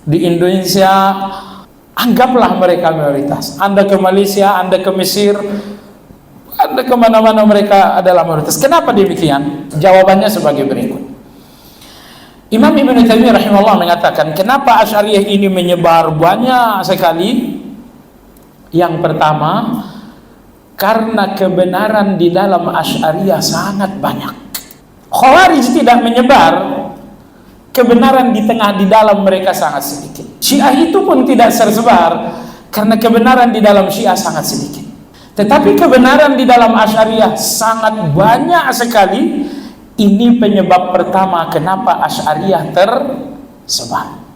Di Indonesia, anggaplah mereka mayoritas. Anda ke Malaysia, Anda ke Mesir, Anda kemana-mana mereka adalah mayoritas. Kenapa demikian? Jawabannya sebagai berikut. Imam Ibn Taimiyah rahimahullah mengatakan, kenapa Asy'ariyah ini menyebar banyak sekali? Yang pertama, karena kebenaran di dalam Asy'ariyah sangat banyak. Khawarij tidak menyebar, kebenaran di dalam mereka sangat sedikit. Syiah itu pun tidak tersebar karena kebenaran di dalam Syiah sangat sedikit. Tetapi kebenaran di dalam Asy'ariyah sangat banyak sekali. Ini penyebab pertama kenapa Asy'ariyah tersebar.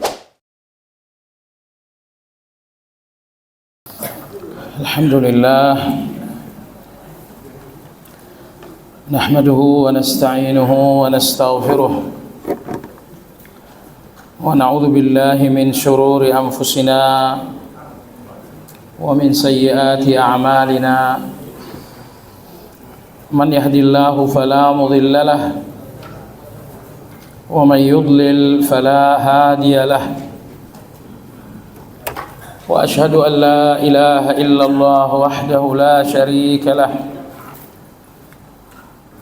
Alhamdulillah, nahmaduhu wa nasta'inuhu wa nastaghfiruh wa na'udzu billahi min shururi anfusina wa min sayyiati a'malina. Man yahdihillahu fala mudilla lahu wa man yudlil fala hadiya lahu. Wa ashhadu an la ilaha illallah wahdahu la syarika lah.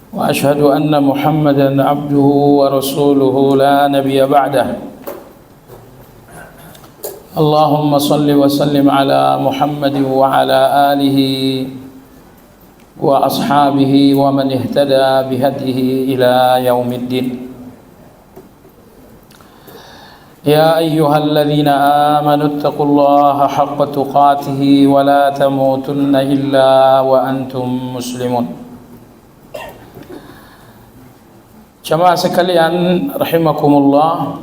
Wa ashhadu anna Muhammadan abduhu wa rasuluhu la nabiyya ba'dah. Allahumma salli wa sallim ala Muhammadin wa ala alihi wa ashabihi wa man ihtada bihadihi ila yaumiddin. Ya ayyuhalladzina amanu taqullaha haqqa tuqatih wa la tamutunna illa wa antum muslimun. Jamaah sekalian rahimakumullah,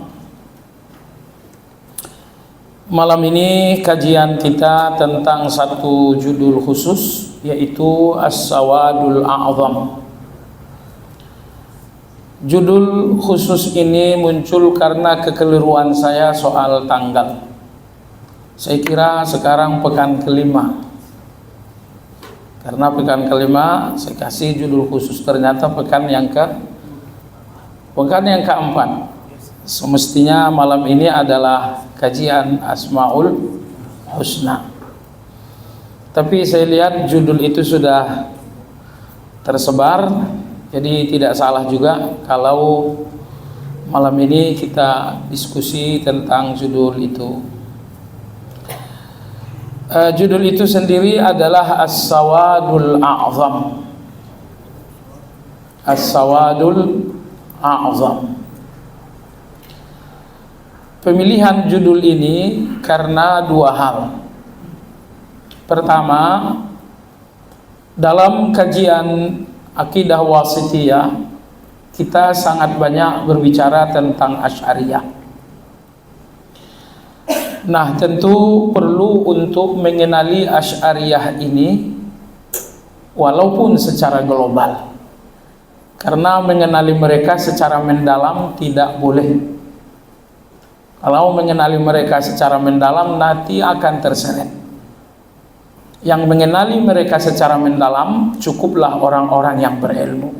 malam ini kajian kita tentang satu judul khusus, yaitu As-Sawadul A'zam. Judul khusus ini muncul karena kekeliruan saya soal tanggal. Saya kira sekarang pekan kelima. Karena pekan kelima saya kasih judul khusus, ternyata pekan yang keempat. Semestinya malam ini adalah kajian Asmaul Husna. Tapi saya lihat judul itu sudah tersebar, jadi tidak salah juga kalau malam ini kita diskusi tentang judul itu. Judul itu sendiri adalah As-Sawadul A'zam. As-Sawadul A'zam. Pemilihan judul ini karena dua hal. Pertama, dalam kajian Akidah Wasithiyah kita sangat banyak berbicara tentang Asy'ariyah. Nah, tentu perlu untuk mengenali Asy'ariyah ini walaupun secara global. Karena mengenali mereka secara mendalam tidak boleh. Kalau mengenali mereka secara mendalam nanti akan terseret. Yang mengenali mereka secara mendalam cukuplah orang-orang yang berilmu.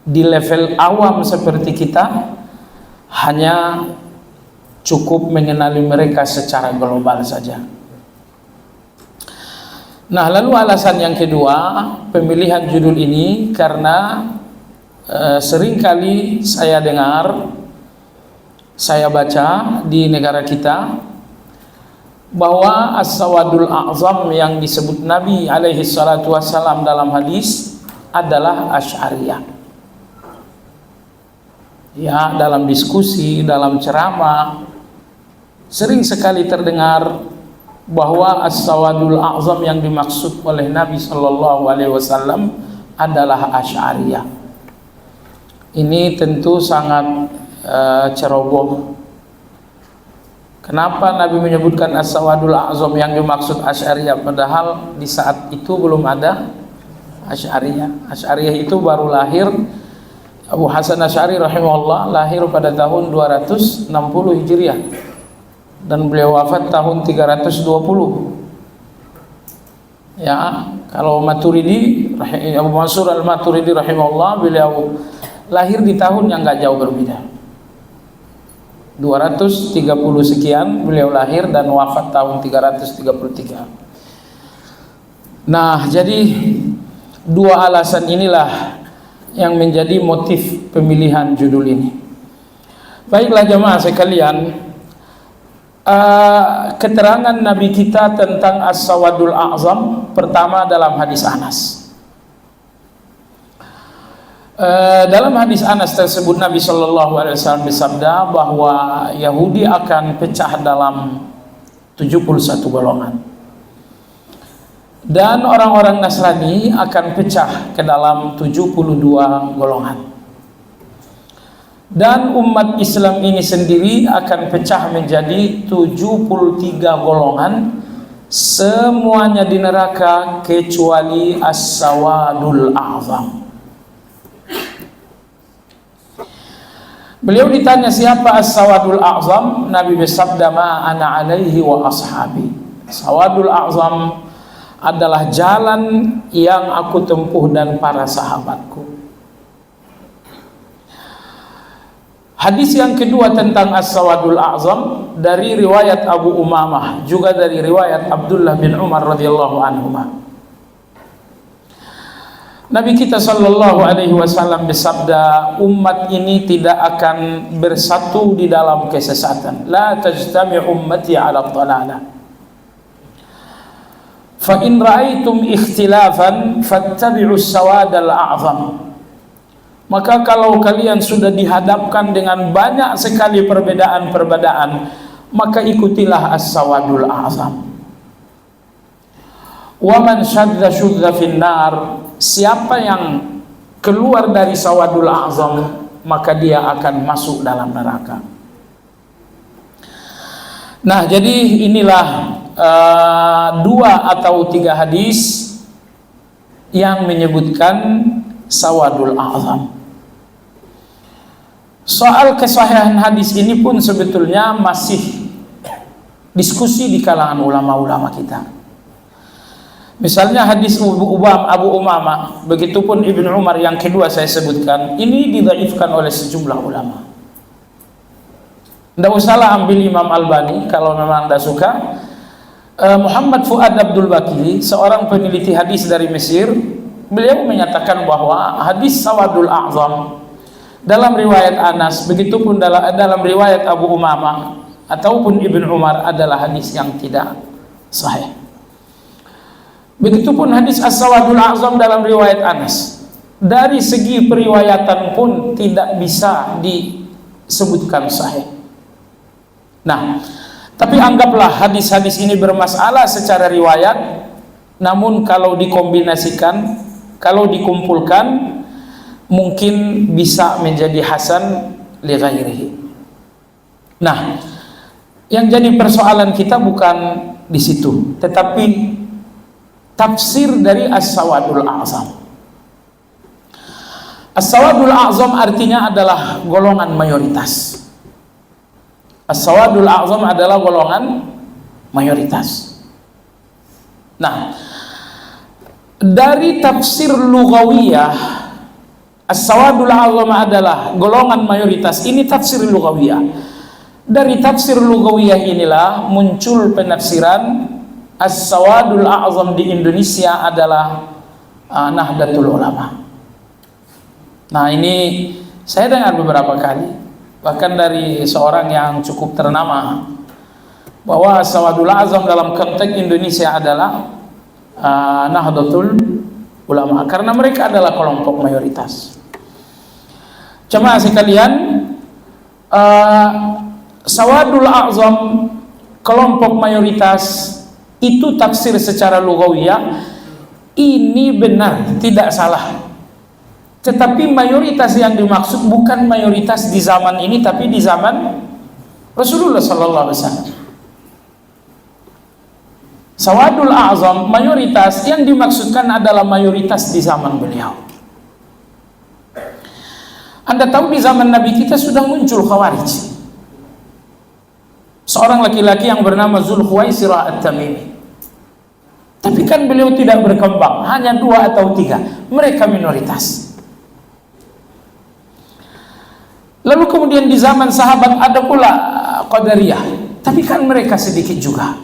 Di level awam seperti kita hanya cukup mengenali mereka secara global saja. Nah, lalu alasan yang kedua pemilihan judul ini karena seringkali saya dengar, saya baca di negara kita bahwa As-Sawadul A'zam yang disebut Nabi alaihi salatu wassalam dalam hadis adalah Asy'ariyah. Ya, dalam diskusi, dalam ceramah sering sekali terdengar bahwa As-Sawadul A'zam yang dimaksud oleh Nabi sallallahu alaihi wasallam adalah Asy'ariyah. Ini tentu sangat ceroboh. Kenapa Nabi menyebutkan As-Sawadul A'zam yang dimaksud Asy'ariyah, padahal di saat itu belum ada Asy'ariyah. Asy'ariyah itu baru lahir. Abu Hasan Asy'ari rahimahullah lahir pada tahun 260 Hijriah dan beliau wafat tahun 320. Ya, kalau Maturidi, Abu Mansur al-Maturidi rahimahullah, beliau lahir di tahun yang enggak jauh berbeda. 230 sekian beliau lahir dan wafat tahun 333. Nah, jadi dua alasan inilah yang menjadi motif pemilihan judul ini. Baiklah jemaah sekalian, keterangan Nabi kita tentang As-Sawadul A'zam pertama dalam hadis Anas. Dalam hadis Anas tersebut Nabi SAW bersabda bahwa Yahudi akan pecah dalam 71 golongan dan orang-orang Nasrani akan pecah ke dalam 72 golongan, dan umat Islam ini sendiri akan pecah menjadi 73 golongan, semuanya di neraka kecuali As-Sawadul A'zam. Beliau ditanya siapa As-Sawadul A'zam, Nabi bersabda ma ana alaihi wa ashabi. Sawadul A'zam adalah jalan yang aku tempuh dan para sahabatku. Hadis yang kedua tentang As-Sawadul A'zam dari riwayat Abu Umamah, juga dari riwayat Abdullah bin Umar radhiyallahu anhuma. Nabi kita sallallahu alaihi wasallam bersabda, umat ini tidak akan bersatu di dalam kesesatan. La tajtami ummati ala dhalalah. Fa in ra'aitum ikhtilafan fattabi'u as-sawadal a'zam. Maka kalau kalian sudah dihadapkan dengan banyak sekali perbedaan-perbedaan, maka ikutilah As-Sawadul A'zam. Wa man syadda syudda finnar, siapa yang keluar dari Sawadul A'zam maka dia akan masuk dalam neraka. Nah, jadi inilah 2 atau 3 hadis yang menyebutkan Sawadul A'zam. Soal kesahihan hadis ini pun sebetulnya masih diskusi di kalangan ulama-ulama kita. Misalnya hadis Abu Umamah, begitupun Ibnu Umar yang kedua saya sebutkan, ini didhaifkan oleh sejumlah ulama. Tidak usahlah ambil Imam Albani kalau memang Anda suka. Muhammad Fuad Abdul Baqi, seorang peneliti hadis dari Mesir, beliau menyatakan bahwa hadis Sawadul A'zam dalam riwayat Anas, begitupun dalam riwayat Abu Umamah ataupun Ibnu Umar adalah hadis yang tidak sahih. Begitupun hadis As-Sawadul A'zam dalam riwayat Anas, dari segi periwayatan pun tidak bisa disebutkan sahih. Nah, tapi anggaplah hadis-hadis ini bermasalah secara riwayat, namun kalau dikombinasikan, kalau dikumpulkan, mungkin bisa menjadi hasan li ghairihi. Nah, yang jadi persoalan kita bukan di situ, tetapi tafsir dari As-Sawadul A'zam. As-Sawadul A'zam artinya adalah golongan mayoritas. As-Sawadul A'zam adalah golongan mayoritas. Nah, dari tafsir lughawiyah, As-Sawadul A'zam adalah golongan mayoritas. Ini tafsir lughawiyah. Dari tafsir lughawiyah inilah muncul penafsiran As-Sawadul A'zam di Indonesia adalah Nahdlatul Ulama. Nah, ini saya dengar beberapa kali, bahkan dari seorang yang cukup ternama, bahwa As-Sawadul A'zam dalam konteks Indonesia adalah Nahdlatul Ulama, karena mereka adalah kelompok mayoritas. Jemaah sekalian, Sawadul A'zam, kelompok mayoritas, itu tafsir secara lughawiyah, ini benar, tidak salah. Tetapi mayoritas yang dimaksud bukan mayoritas di zaman ini, tapi di zaman Rasulullah sallallahu alaihi wasallam. Sawadul A'zam, mayoritas yang dimaksudkan adalah mayoritas di zaman beliau. Anda tahu di zaman Nabi kita sudah muncul Khawarij. Seorang laki-laki yang bernama Zulkhuwaisirah At-Tamimi. Tapi kan beliau tidak berkembang, hanya 2 atau 3. Mereka minoritas. Lalu kemudian di zaman sahabat ada pula Qadariyah, tapi kan mereka sedikit juga.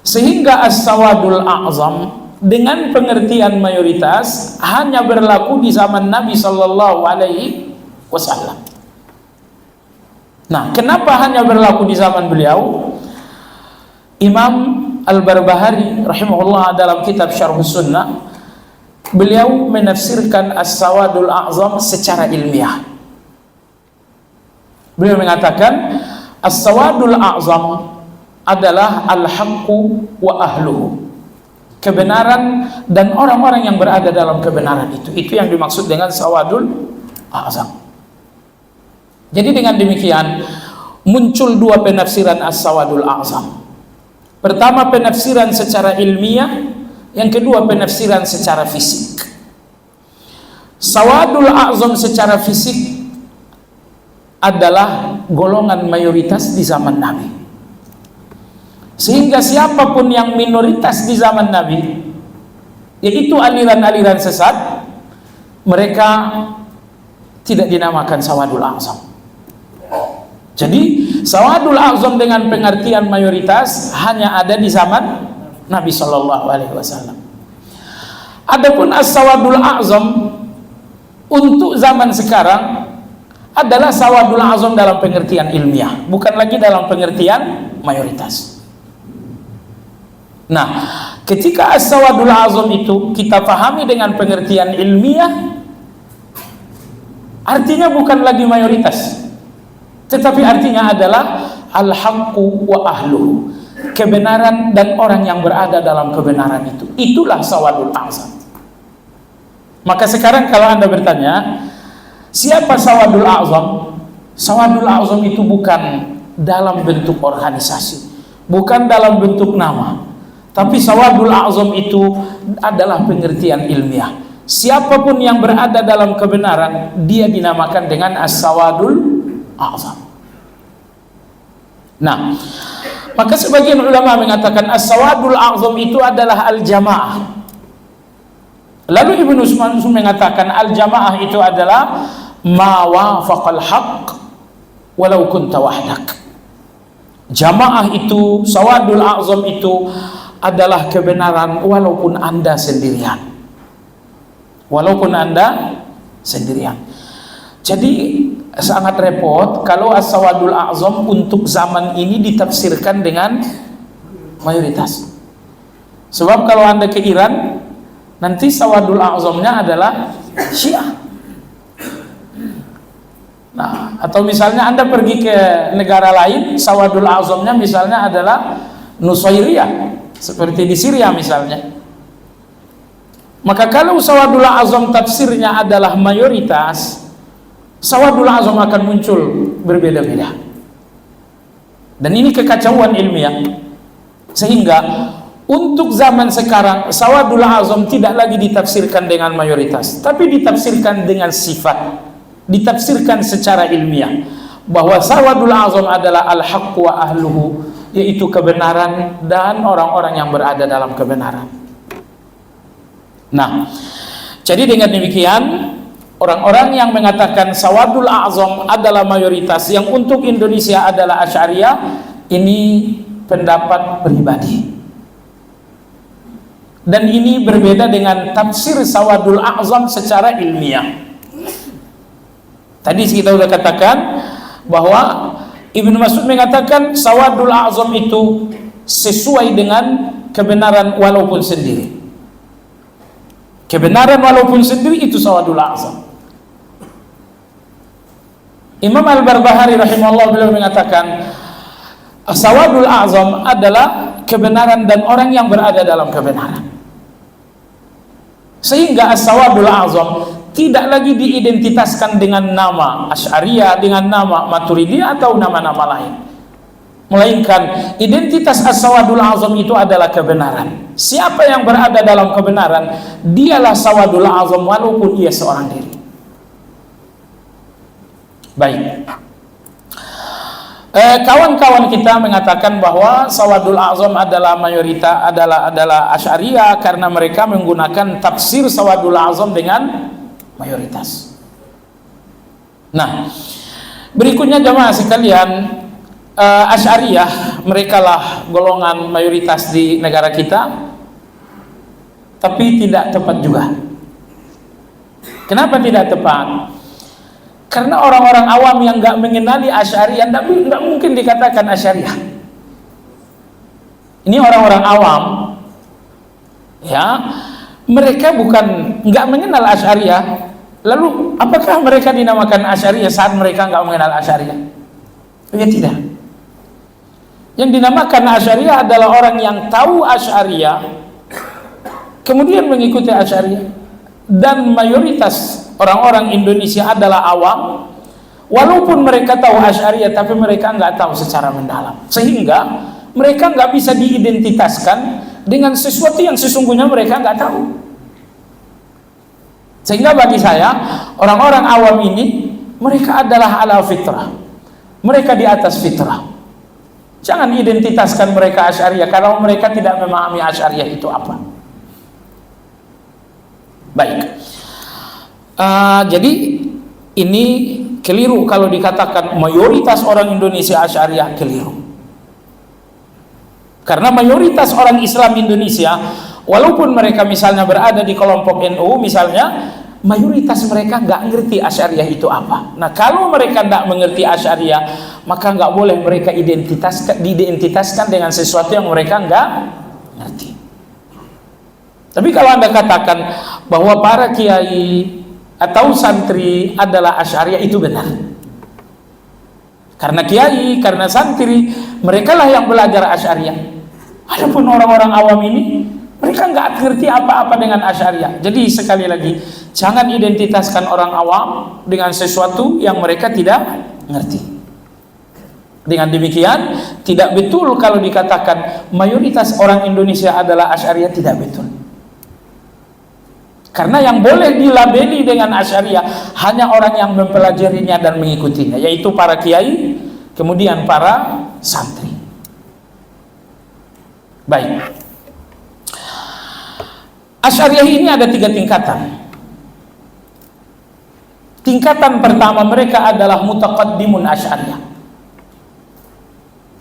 Sehingga as-sawadul a'zam dengan pengertian mayoritas hanya berlaku di zaman Nabi Sallallahu Alaihi Wasallam. Nah, kenapa hanya berlaku di zaman beliau? Imam Al-Barbahari rahimahullah dalam kitab Syarh Sunnah, beliau menafsirkan as-sawadul a'zam secara ilmiah. Beliau mengatakan as-sawadul a'zam adalah al-haqqu wa ahluhu, kebenaran dan orang-orang yang berada dalam kebenaran itu yang dimaksud dengan sawadul a'zam. Jadi dengan demikian muncul dua penafsiran as-sawadul a'zam. Pertama penafsiran secara ilmiah, yang kedua penafsiran secara fisik. Sawadul a'zam secara fisik adalah golongan mayoritas di zaman Nabi. Sehingga siapapun yang minoritas di zaman Nabi, yaitu aliran-aliran sesat, mereka tidak dinamakan sawadul a'zam. Jadi sawadul a'zam dengan pengertian mayoritas hanya ada di zaman Nabi Shallallahu Alaihi Wasallam. Adapun as-sawadul a'zam untuk zaman sekarang adalah sawadul a'zam dalam pengertian ilmiah, bukan lagi dalam pengertian mayoritas. Nah, ketika as-sawadul a'zam itu kita pahami dengan pengertian ilmiah, artinya bukan lagi mayoritas, tetapi artinya adalah al-haqqu wa ahluhu, kebenaran dan orang yang berada dalam kebenaran itu. Itulah sawadul a'zam. Maka sekarang kalau Anda bertanya, siapa sawadul a'zam? Sawadul a'zam itu bukan dalam bentuk organisasi, bukan dalam bentuk nama, tapi sawadul a'zam itu adalah pengertian ilmiah. Siapapun yang berada dalam kebenaran, dia dinamakan dengan as-sawadul a'zam. Nah, maka sebagian ulama mengatakan as-sawadul a'zam itu adalah al-jamaah. Lalu Ibnu Usman mengatakan al-jamaah itu adalah ma wafaqal haqq walau kunta wahdak. Jamaah itu, sawadul a'zam itu adalah kebenaran walaupun Anda sendirian. Walaupun Anda sendirian. Jadi sangat repot kalau as-sawadul a'zam untuk zaman ini ditafsirkan dengan mayoritas. Sebab kalau Anda ke Iran, nanti sawadul a'zamnya adalah Syiah. Nah, atau misalnya Anda pergi ke negara lain, sawadul a'zamnya misalnya adalah Nusairiyah, seperti di Syria misalnya. Maka kalau sawadul a'zam tafsirnya adalah mayoritas, sawadul a'zam akan muncul berbeda-beda. Dan ini kekacauan ilmiah. Sehingga untuk zaman sekarang sawadul a'zam tidak lagi ditafsirkan dengan mayoritas, tapi ditafsirkan dengan sifat, ditafsirkan secara ilmiah, bahwa sawadul a'zam adalah al-haqq wa ahluhu, yaitu kebenaran dan orang-orang yang berada dalam kebenaran. Nah, jadi dengan demikian orang-orang yang mengatakan sawadul a'zam adalah mayoritas, yang untuk Indonesia adalah Asy'ariyah, ini pendapat pribadi. Dan ini berbeda dengan tafsir sawadul a'zam secara ilmiah. Tadi kita sudah katakan bahwa Ibnu Mas'ud mengatakan sawadul a'zam itu sesuai dengan kebenaran walaupun sendiri. Kebenaran walaupun sendiri itu sawadul a'zam. Imam Al-Barbahari rahimahullah beliau mengatakan sawadul a'zam adalah kebenaran dan orang yang berada dalam kebenaran. Sehingga as-sawadul a'zam tidak lagi diidentitaskan dengan nama Asy'ariyah, dengan nama Maturidiyah atau nama-nama lain, melainkan identitas as-sawadul a'zam itu adalah kebenaran. Siapa yang berada dalam kebenaran, dialah sawadul a'zam walaupun ia seorang diri. Baik. Kawan-kawan kita mengatakan bahwa sawadul a'zam adalah mayoritas, adalah Asy'ariyah, karena mereka menggunakan tafsir sawadul a'zam dengan mayoritas. Nah, berikutnya jamaah sekalian, Asy'ariyah, mereka lah golongan mayoritas di negara kita, tapi tidak tepat juga. Kenapa tidak tepat? Karena orang-orang awam yang nggak mengenali Asy'ariyah nggak mungkin dikatakan Asy'ariyah. Ini orang-orang awam, ya, mereka bukan nggak mengenal Asy'ariyah. Lalu apakah mereka dinamakan Asy'ariyah saat mereka nggak mengenal Asy'ariyah? Ya tidak. Yang dinamakan Asy'ariyah adalah orang yang tahu Asy'ariyah, kemudian mengikuti Asy'ariyah. Dan mayoritas orang-orang Indonesia adalah awam, walaupun mereka tahu Asy'ariyah, tapi mereka nggak tahu secara mendalam, sehingga mereka nggak bisa diidentitaskan dengan sesuatu yang sesungguhnya mereka nggak tahu. Sehingga bagi saya, orang-orang awam ini, mereka adalah ala fitrah, mereka di atas fitrah. Jangan identitaskan mereka Asy'ariyah kalau mereka tidak memahami Asy'ariyah itu apa. Baik, jadi ini keliru kalau dikatakan mayoritas orang Indonesia Asy'ariyah, keliru. Karena mayoritas orang Islam Indonesia, walaupun mereka misalnya berada di kelompok NU misalnya, mayoritas mereka nggak ngerti Asy'ariyah itu apa. Nah, kalau mereka nggak mengerti Asy'ariyah, maka nggak boleh mereka diidentitaskan dengan sesuatu yang mereka nggak ngerti. Tapi kalau Anda katakan bahwa para kiai atau santri adalah Asy'ariyah, itu benar. Karena kiai, karena santri, mereka lah yang belajar Asy'ariyah. Adapun orang-orang awam ini, mereka nggak ngerti apa-apa dengan Asy'ariyah. Jadi sekali lagi, jangan identitaskan orang awam dengan sesuatu yang mereka tidak ngerti. Dengan demikian, tidak betul kalau dikatakan mayoritas orang Indonesia adalah Asy'ariyah, tidak betul. Karena yang boleh dilabeli dengan Asy'ariyah hanya orang yang mempelajarinya dan mengikutinya, yaitu para kiai, kemudian para santri. Baik, Asy'ariyah ini ada 3 tingkatan. Tingkatan pertama, mereka adalah mutaqaddimun Asy'ariyah.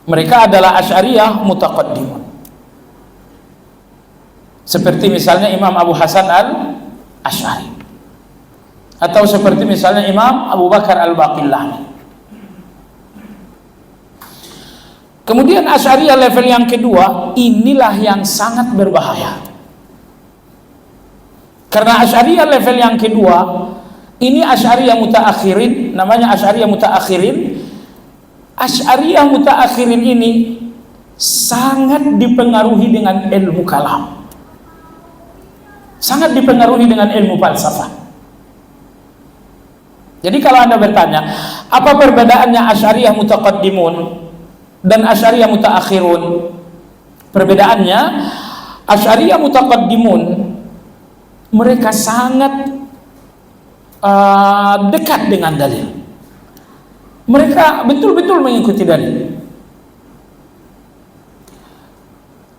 Mereka adalah Asy'ariyah mutaqaddimun. Seperti misalnya Imam Abu Hasan al-Asy'ari, atau seperti misalnya Imam Abu Bakar al-Baqillani. Kemudian Asy'ariyah level yang kedua, inilah yang sangat berbahaya. Karena Asy'ariyah level yang kedua, ini Asy'ariyah mutaakhirin, namanya Asy'ariyah mutaakhirin. Asy'ariyah mutaakhirin ini sangat dipengaruhi dengan ilmu kalam, sangat dipengaruhi dengan ilmu falsafah. Jadi kalau Anda bertanya, apa perbedaannya Asy'ariyah mutaqaddimun dan Asy'ariyah mutaakhirun? Perbedaannya, Asy'ariyah mutaqaddimun, mereka sangat dekat dengan dalil. Mereka betul-betul mengikuti dalil.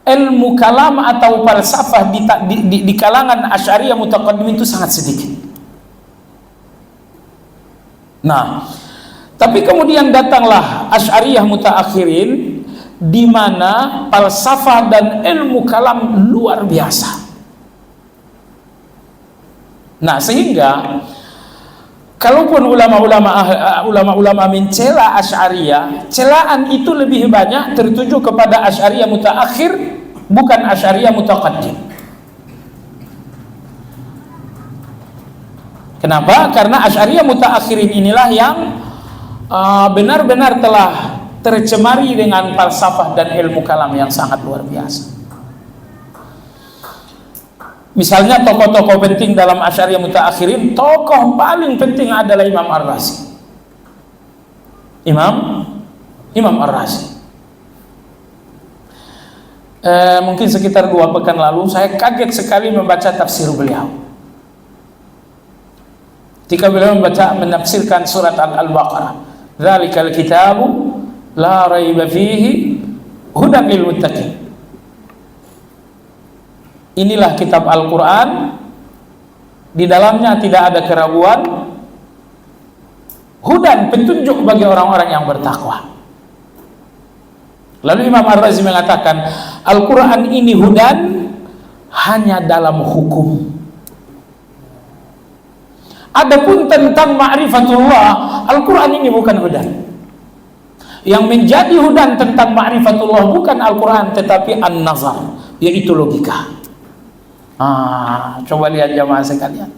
Ilmu kalam atau falsafah di kalangan Asy'ariyah mutaqaddimin itu sangat sedikit. Nah, tapi kemudian datanglah Asy'ariyah mutaakhirin, di mana falsafah dan ilmu kalam luar biasa. Nah, sehingga kalaupun ulama-ulama mencela Asy'ariyah, celaan itu lebih banyak tertuju kepada Asy'ariyah mutaakhir, bukan Asy'ariyah mutaqaddim. Kenapa? Karena Asy'ariyah mutaakhirin inilah yang benar-benar telah tercemari dengan falsafah dan ilmu kalam yang sangat luar biasa. Misalnya tokoh-tokoh penting dalam Asy'ariyah mutaakhirin, tokoh paling penting adalah Imam Ar-Razi. Imam Ar-Razi. Mungkin sekitar 2 pekan lalu saya kaget sekali membaca tafsir beliau. Ketika beliau menafsirkan surat Al-Baqarah, "Dzalikal kitabu la raiba fihi hudan lil muttaqin." Inilah kitab Al-Quran, di dalamnya tidak ada keraguan hudan, petunjuk bagi orang-orang yang bertakwa. Lalu Imam Ar-Razi mengatakan, Al-Quran ini hudan hanya dalam hukum. Adapun tentang ma'rifatullah, Al-Quran ini bukan hudan. Yang menjadi hudan tentang ma'rifatullah bukan Al-Quran, tetapi an-nazar, yaitu logika. Coba lihat jamaah sekalian.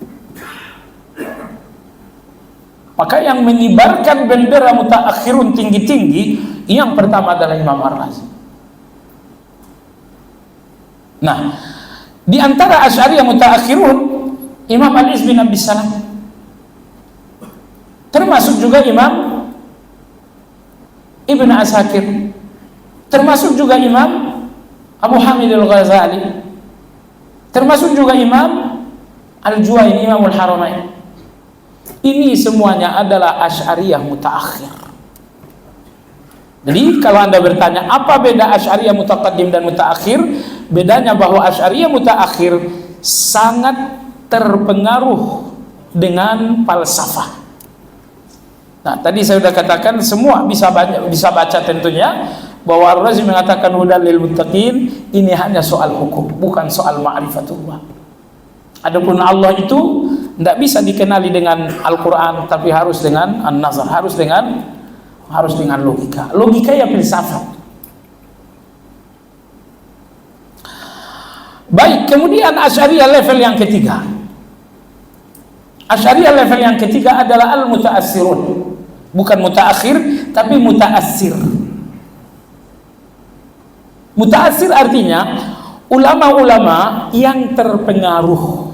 Maka yang mengibarkan bendera mutaakhirun tinggi-tinggi, yang pertama adalah Imam Ar-Razi. Nah, di antara Asy'ariyah mutaakhirun, Imam Al-Izz bin Abdus Salam, termasuk juga Imam Ibn Asakir, termasuk juga Imam Abu Hamid Al-Ghazali, termasuk juga Imam Al-Juwayni, Imam Al-Haramain. Ini semuanya adalah Asy'ariyah mutaakhir. Jadi kalau Anda bertanya apa beda Asy'ariyah mutaqaddim dan mutaakhir, bedanya bahwa Asy'ariyah mutaakhir sangat terpengaruh dengan falsafah. Nah, tadi saya sudah katakan semua bisa baca tentunya bahwa Ar-Razi mengatakan hudal lil muttaqin, ini hanya soal hukum, bukan soal ma'rifatullah. Adapun Allah itu tidak bisa dikenali dengan Al-Quran, tapi harus dengan an-nazar, harus dengan logika. Logika ya filsafat. Baik, kemudian Asy'ariyah level yang ketiga. Asy'ariyah level yang ketiga adalah al-mutaassirun. Bukan mutaakhir, tapi mutaassir. Mutaassir artinya ulama-ulama yang terpengaruh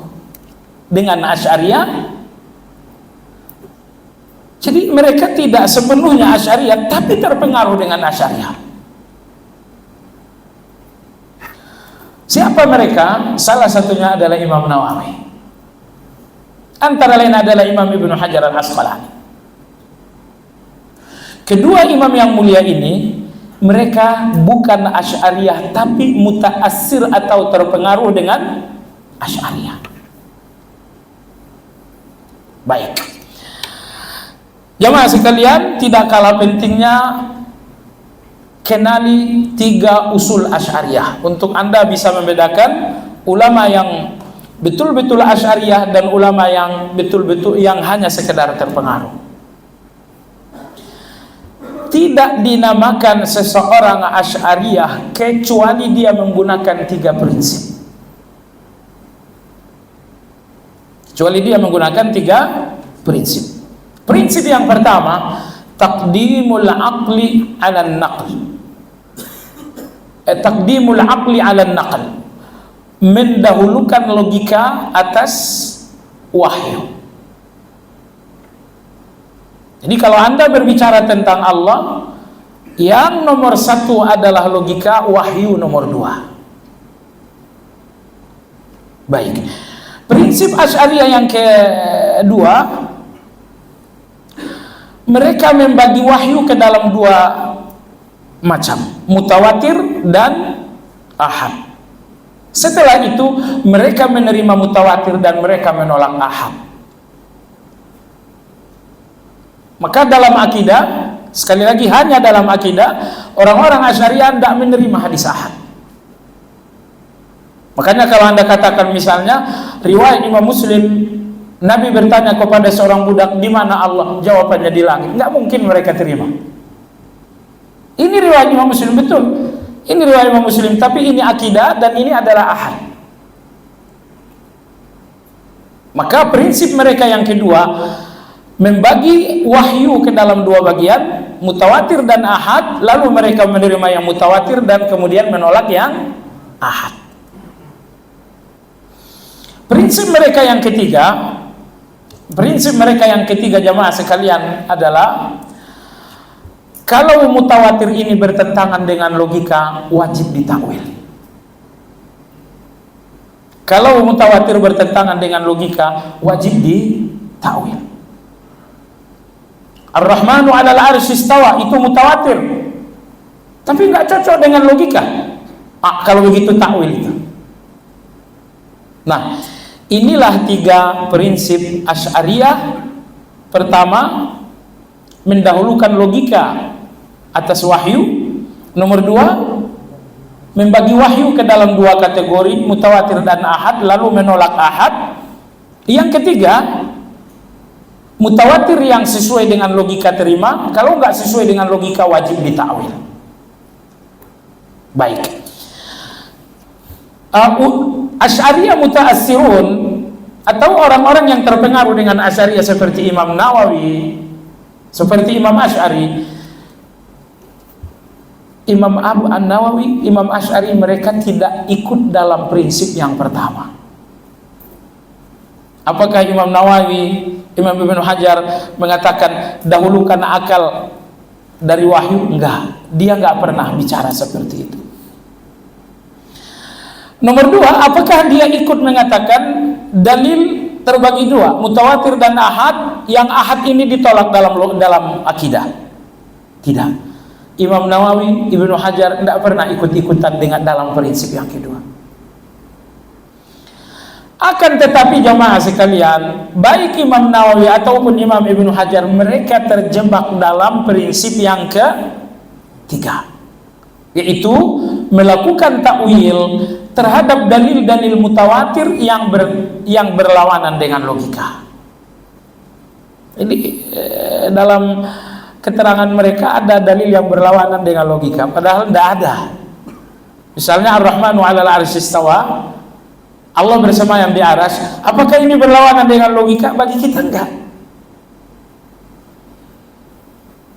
dengan Asy'ariyah. Jadi mereka tidak sepenuhnya Asy'ariyah, tapi terpengaruh dengan Asy'ariyah. Siapa mereka? Salah satunya adalah Imam Nawawi. Antara lain adalah Imam Ibnu Hajar Al-Asqalani. Kedua imam yang mulia ini, mereka bukan Asy'ariyah, tapi mutaassir atau terpengaruh dengan Asy'ariyah. Baik, jamaah sekalian, tidak kalah pentingnya kenali 3 usul Asy'ariyah untuk Anda bisa membedakan ulama yang betul-betul Asy'ariyah dan ulama yang betul-betul yang hanya sekedar terpengaruh. Tidak dinamakan seseorang Asy'ariyah kecuali dia menggunakan 3 prinsip. Kecuali dia menggunakan 3 prinsip. Prinsip yang pertama, taqdimul aqli 'ala an-naql. Taqdimul aqli 'ala an-naql. Mendahulukan logika atas wahyu. Jadi kalau Anda berbicara tentang Allah, yang nomor 1 adalah logika, wahyu nomor 2. Baik. Prinsip Asy'ariyah yang kedua, mereka membagi wahyu ke dalam 2 macam, mutawatir dan ahad. Setelah itu mereka menerima mutawatir dan mereka menolak ahad. Maka dalam akidah, sekali lagi hanya dalam akidah, orang-orang Asy'ariyah tidak menerima hadis ahad. Makanya kalau Anda katakan misalnya riwayat Imam Muslim, Nabi bertanya kepada seorang budak, di mana Allah? Jawabannya di langit. Nggak mungkin mereka terima. Ini riwayat Imam Muslim, betul. Ini riwayat Imam Muslim, tapi ini akidah dan ini adalah ahad. Maka prinsip mereka yang kedua, membagi wahyu ke dalam 2 bagian, mutawatir dan ahad, lalu mereka menerima yang mutawatir dan kemudian menolak yang ahad. Prinsip mereka yang ketiga jamaah sekalian adalah kalau mutawatir ini bertentangan dengan logika, wajib ditakwil. Kalau mutawatir bertentangan dengan logika, wajib ditakwil. Ar-Rahmanu 'alal 'arsy istawa, itu mutawatir, tapi nggak cocok dengan logika. Kalau begitu takwil itu. Nah, inilah 3 prinsip Asy'ariyah. Pertama, mendahulukan logika atas wahyu. Nomor dua, membagi wahyu ke dalam dua kategori, mutawatir dan ahad, lalu menolak ahad. Yang ketiga, mutawatir yang sesuai dengan logika terima, kalau nggak sesuai dengan logika wajib ditakwil. Baik. Asy'ariyah mutaassirun atau orang-orang yang terpengaruh dengan Asy'ariyah seperti Imam Nawawi, seperti Imam Asy'ari, Imam Abu An-Nawawi, Imam Asy'ari, mereka tidak ikut dalam prinsip yang pertama. Apakah Imam Nawawi, Imam Ibnu Hajar mengatakan dahulukan akal dari wahyu? Enggak, dia enggak pernah bicara seperti itu. Nomor dua, apakah dia ikut mengatakan dalil terbagi dua, mutawatir dan ahad, yang ahad ini ditolak dalam akidah? Tidak. Imam Nawawi, Ibnu Hajar tidak pernah ikut-ikutan dengan dalam prinsip yang kedua. Akan tetapi jamaah sekalian, baik Imam Nawawi ataupun Imam Ibnu Hajar, mereka terjebak dalam prinsip yang ketiga, yaitu melakukan takwil terhadap dalil-dalil mutawatir yang berlawanan dengan logika. Jadi dalam keterangan mereka ada dalil yang berlawanan dengan logika, padahal tidak ada. Misalnya Ar-Rahmanu 'alal 'arsy istawa, Allah bersemayam di aras. Apakah ini berlawanan dengan logika? Bagi kita enggak.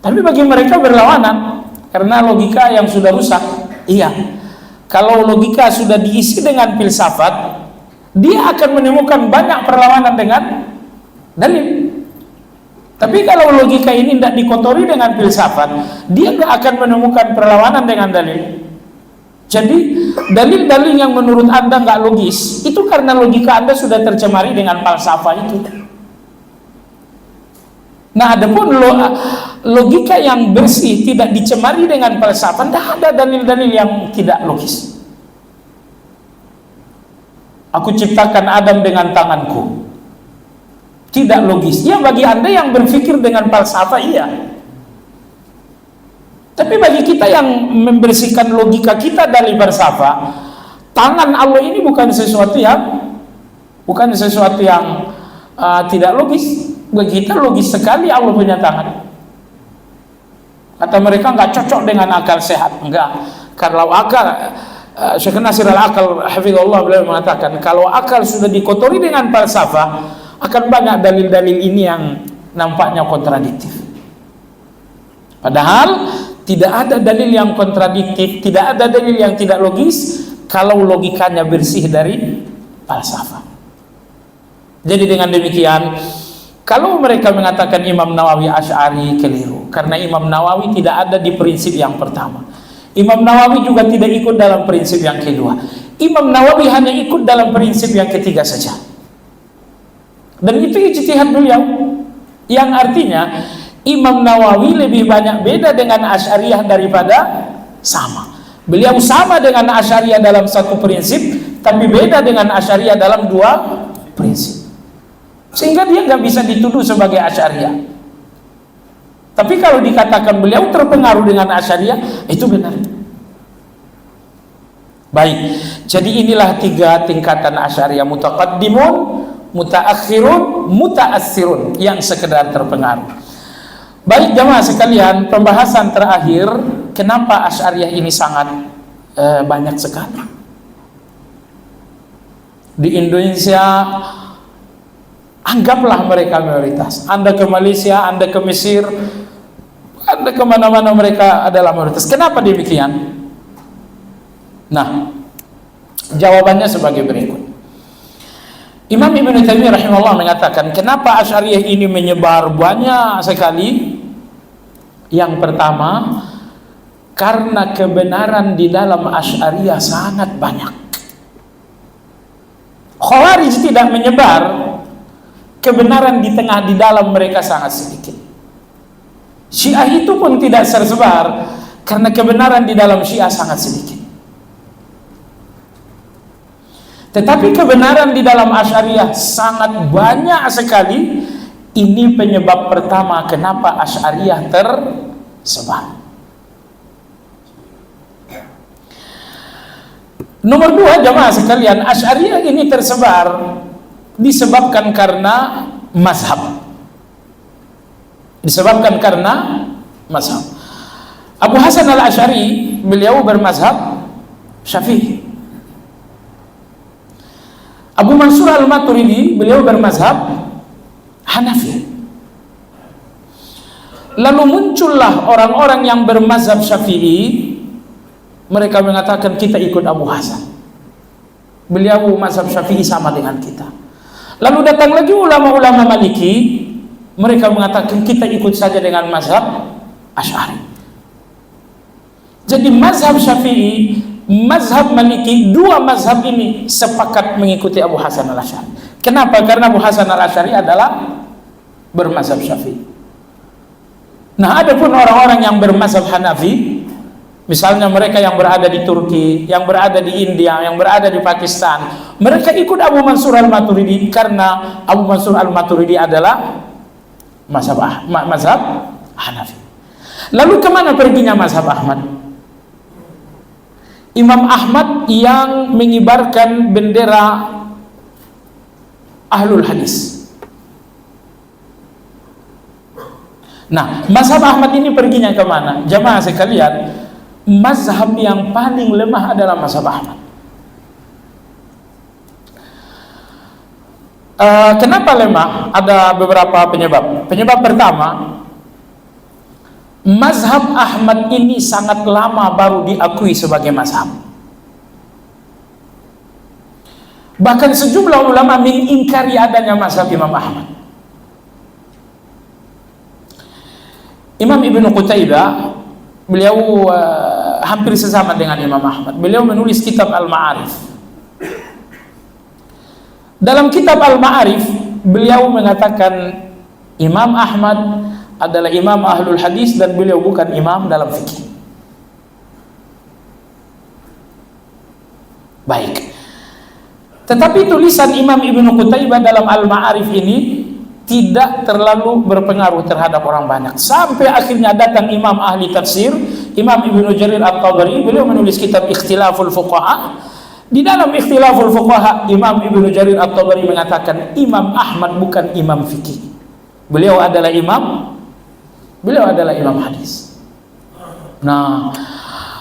Tapi bagi mereka berlawanan karena logika yang sudah rusak. Iya. Kalau logika sudah diisi dengan filsafat, dia akan menemukan banyak perlawanan dengan dalil. Tapi kalau logika ini tidak dikotori dengan filsafat, dia tidak akan menemukan perlawanan dengan dalil. Jadi dalil-dalil yang menurut Anda nggak logis, itu karena logika Anda sudah tercemari dengan falsafah itu. Nah, adapun logika yang bersih, tidak dicemari dengan falsafah, tidak ada dalil-dalil yang tidak logis. Aku ciptakan Adam dengan tanganku, tidak logis. Ya, bagi Anda yang berpikir dengan falsafah, iya. Tapi bagi kita yang membersihkan logika kita dari falsafah, tangan Allah ini bukan sesuatu yang tidak logis. Bagi kita logis sekali Allah punya tangan. Kata mereka nggak cocok dengan akal sehat. Enggak. Kalau akal, Syekh Nasir Al-Aqal hafizahullah beliau mengatakan, kalau akal sudah dikotori dengan falsafah, akan banyak dalil-dalil ini yang nampaknya kontradiktif. Padahal tidak ada dalil yang kontradiktif, tidak ada dalil yang tidak logis kalau logikanya bersih dari falsafah. Jadi dengan demikian, kalau mereka mengatakan Imam Nawawi Asy'ari, keliru, karena Imam Nawawi tidak ada di prinsip yang pertama. Imam Nawawi juga tidak ikut dalam prinsip yang kedua. Imam Nawawi hanya ikut dalam prinsip yang ketiga saja. Dan itu ijtihad beliau, yang artinya Imam Nawawi lebih banyak beda dengan Asy'ariyah daripada sama. Beliau sama dengan Asy'ariyah dalam satu prinsip, tapi beda dengan Asy'ariyah dalam dua prinsip. Sehingga dia nggak bisa dituduh sebagai Asy'ariyah. Tapi kalau dikatakan beliau terpengaruh dengan Asy'ariyah, itu benar. Baik, jadi inilah tiga tingkatan Asy'ariyah: mutaqaddimun, mutaakhirun, mutaassirun, yang sekedar terpengaruh. Baik jamaah sekalian, pembahasan terakhir, kenapa Asy'ariyah ini sangat banyak sekali di Indonesia. Anggaplah mereka mayoritas. Anda ke Malaysia, Anda ke Mesir, Anda kemana-mana, mereka adalah mayoritas. Kenapa demikian? Nah, jawabannya sebagai berikut. Imam Ibnu Taimiyah rahimahullah mengatakan, kenapa Asy'ariyah ini menyebar banyak sekali? Yang pertama, karena kebenaran di dalam Asy'ariyah sangat banyak. Khawarij tidak menyebar, kebenaran di dalam mereka sangat sedikit. Syiah itu pun tidak tersebar karena kebenaran di dalam Syiah sangat sedikit. Tetapi kebenaran di dalam Asy'ariyah sangat banyak sekali, Ini penyebab pertama kenapa Asy'ariyah tersebar. Nomor dua, jamaah sekalian, Asy'ariyah ini tersebar disebabkan karena mazhab. Disebabkan karena mazhab. Abu Hasan al-Asy'ari, beliau bermazhab Syafi'i. Abu Mansur al-Maturidi, beliau bermazhab Hanafi. Lalu muncullah orang-orang yang bermazhab Syafi'i. Mereka mengatakan kita ikut Abu Hasan. Beliau mazhab Syafi'i sama dengan kita. Lalu datang lagi ulama-ulama Maliki. Mereka mengatakan kita ikut saja dengan mazhab Asy'ari. Jadi mazhab Syafi'i, mazhab Maliki, dua mazhab ini sepakat mengikuti Abu Hasan al-Asy'ari. Kenapa? Karena Abu Hasan al-Asy'ari adalah bermazhab Syafi'i. Nah, ada pun orang-orang yang bermazhab Hanafi, misalnya mereka yang berada di Turki, yang berada di India, yang berada di Pakistan, mereka ikut Abu Mansur al-Maturidi karena Abu Mansur al-Maturidi adalah mazhab Hanafi. Lalu kemana perginya mazhab Ahmad? Imam Ahmad yang mengibarkan bendera Ahlul Hadis. Nah, mazhab Ahmad ini perginya kemana? Jamaah sekalian, mazhab yang paling lemah adalah mazhab Ahmad. Kenapa lemah? Ada beberapa penyebab. Penyebab pertama, mazhab Ahmad ini sangat lama baru diakui sebagai mazhab. Bahkan sejumlah ulama mengingkari adanya mazhab Imam Ahmad. Imam Ibnu Qutaibah, beliau hampir sesama dengan Imam Ahmad. Beliau menulis kitab Al-Ma'arif. Dalam kitab Al-Ma'arif, beliau mengatakan Imam Ahmad adalah imam Ahlul Hadis dan beliau bukan imam dalam fikih. Baik. Tetapi tulisan Imam Ibnu Qutaibah dalam Al-Ma'arif ini tidak terlalu berpengaruh terhadap orang banyak. Sampai akhirnya datang imam ahli tafsir, Imam Ibnu Jarir At-Tabari, beliau menulis kitab Ikhtilaful Fuqaha. Di dalam Ikhtilaful Fuqaha, Imam Ibnu Jarir At-Tabari mengatakan Imam Ahmad bukan imam fikih. Beliau adalah imam hadis. Nah,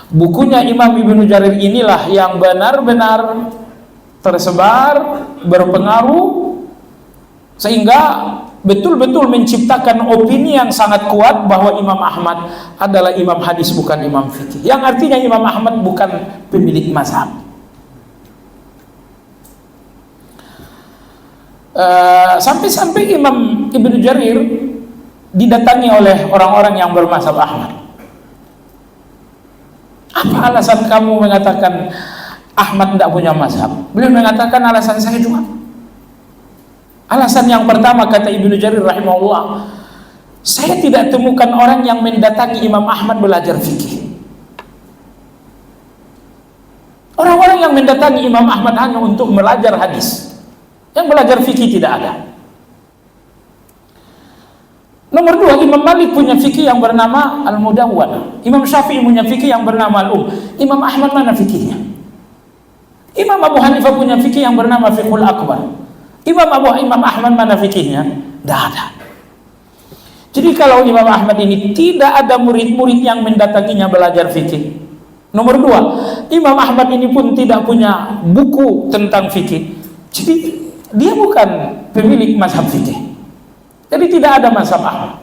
bukunya Imam Ibnu Jarir inilah yang benar-benar tersebar, berpengaruh, sehingga betul-betul menciptakan opini yang sangat kuat bahwa Imam Ahmad adalah imam hadis bukan imam fikih. Yang artinya Imam Ahmad bukan pemilik mazhab. Sampai-sampai Imam Ibnu Jarir didatangi oleh orang-orang yang bermazhab Ahmad. Apa alasan kamu mengatakan Ahmad tidak punya mazhab? Beliau mengatakan alasan saya juga. Alasan yang pertama, kata Ibnu Jarir rahimahullah, saya tidak temukan orang yang mendatangi Imam Ahmad belajar fikih. Orang-orang yang mendatangi Imam Ahmad hanya untuk belajar hadis. Yang belajar fikih tidak ada. Nomor dua, Imam Malik punya fikih yang bernama Al-Mudawwanah. Imam Syafi'i punya fikih yang bernama Al-Um. Imam Ahmad mana fikihnya? Imam Abu Hanifah punya fikih yang bernama Fiqhul Akbar. Imam Ahmad mana fikihnya? Tidak ada. Jadi kalau Imam Ahmad ini tidak ada murid-murid yang mendatanginya belajar fikih. Nomor dua, Imam Ahmad ini pun tidak punya buku tentang fikih. Jadi dia bukan pemilik mazhab fikih. Jadi tidak ada mazhab Ahmad.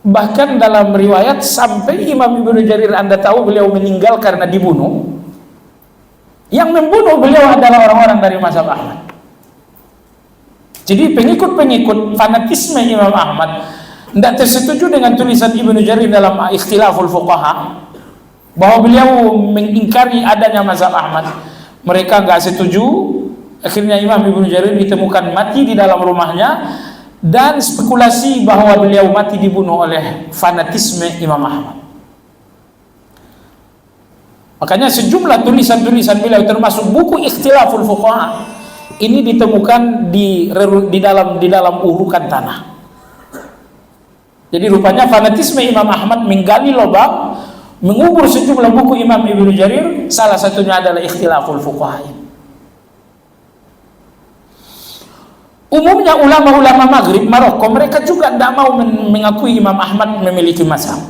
Bahkan dalam riwayat sampai Imam Ibnu Jarir, Anda tahu, beliau meninggal karena dibunuh. Yang membunuh beliau adalah orang-orang dari mazhab Ahmad. Jadi pengikut-pengikut fanatisme Imam Ahmad tidak tersetuju dengan tulisan Ibnu Jarir dalam Ikhtilaful Fuqaha bahwa beliau mengingkari adanya mazhab Ahmad. Mereka nggak setuju. Akhirnya Imam Ibnu Jarir ditemukan mati di dalam rumahnya, dan spekulasi bahwa beliau mati dibunuh oleh fanatisme Imam Ahmad. Makanya sejumlah tulisan-tulisan beliau termasuk buku Ikhtilaful Fuqaha ini ditemukan di dalam urukan tanah. Jadi rupanya fanatisme Imam Ahmad menggali lubang, mengubur sejumlah buku Imam Ibnu Jarir, salah satunya adalah Ikhtilaful Fuqaha. Umumnya ulama-ulama Maghrib, Maroko, mereka juga tidak mau mengakui Imam Ahmad memiliki mazhab.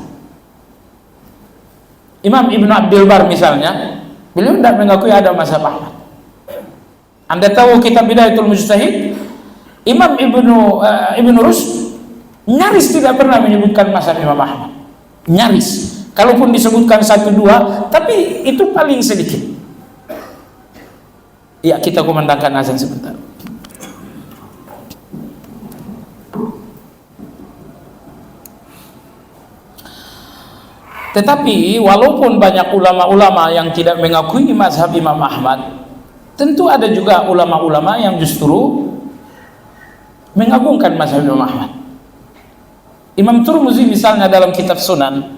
Imam Ibnu Abdul Bar misalnya, beliau tidak mengakui ada mazhab Ahmad. Anda tahu kitab Bidayatul Mujtahid, Imam Ibnu Rushd nyaris tidak pernah menyebutkan mazhab Imam Ahmad. Nyaris. Kalaupun disebutkan 1-2, tapi itu paling sedikit. Ya, kita kumandangkan azan sebentar. Tetapi walaupun banyak ulama-ulama yang tidak mengakui mazhab Imam Ahmad, tentu ada juga ulama-ulama yang justru mengagungkan mazhab Imam Ahmad. Imam Tirmidzi misalnya dalam kitab Sunan,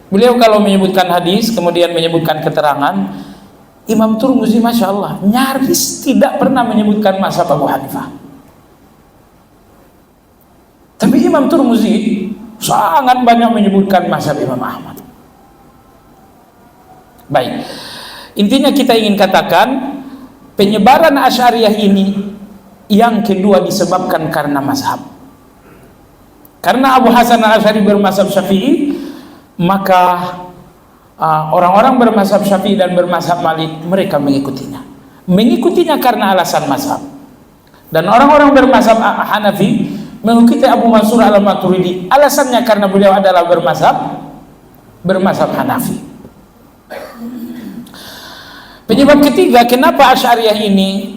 beliau kalau menyebutkan hadis kemudian menyebutkan keterangan, Imam Tirmidzi Masya Allah nyaris tidak pernah menyebutkan mazhab Abu Hanifah. Tapi Imam Tirmidzi sangat banyak menyebutkan mazhab Imam Ahmad. Baik, intinya kita ingin katakan penyebaran Asy'ariyah ini yang kedua disebabkan karena mazhab. Karena Abu Hasan al-Asy'ari bermazhab Syafi'i, maka orang-orang bermazhab Syafi'i dan bermazhab Malik mereka mengikutinya karena alasan mazhab. Dan orang-orang bermazhab Hanafi mengikuti Abu Mansur al-Maturidi, alasannya karena beliau adalah bermazhab Hanafi. Penyebab ketiga kenapa Asy'ariyah ini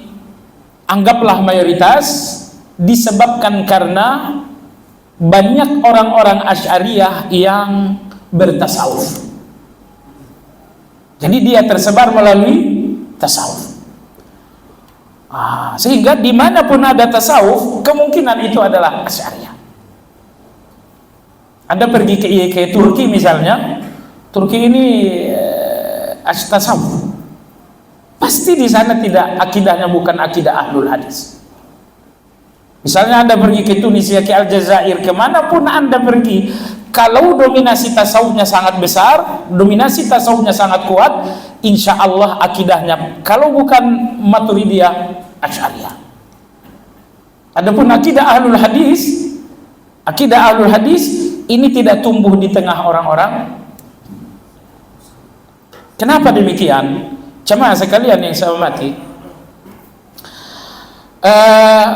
anggaplah mayoritas, disebabkan karena banyak orang-orang Asy'ariyah yang bertasawuf. Jadi dia tersebar melalui tasawuf. Sehingga dimanapun ada tasawuf, kemungkinan itu adalah Asy'ariyah. Anda pergi ke Turki misalnya, Turki ini tasawuf. Pasti di sana tidak akidahnya bukan akidah ahlul hadis. Misalnya Anda pergi ke Tunisia, ke Aljazair, kemanapun Anda pergi, kalau dominasi tasawufnya sangat besar, dominasi tasawufnya sangat kuat, insya Allah akidahnya kalau bukan Maturidiyah, Asy'ariyah. Adapun akidah ahlul hadis ini tidak tumbuh di tengah orang-orang. Kenapa demikian? Jemaah sekalian yang saya hormati,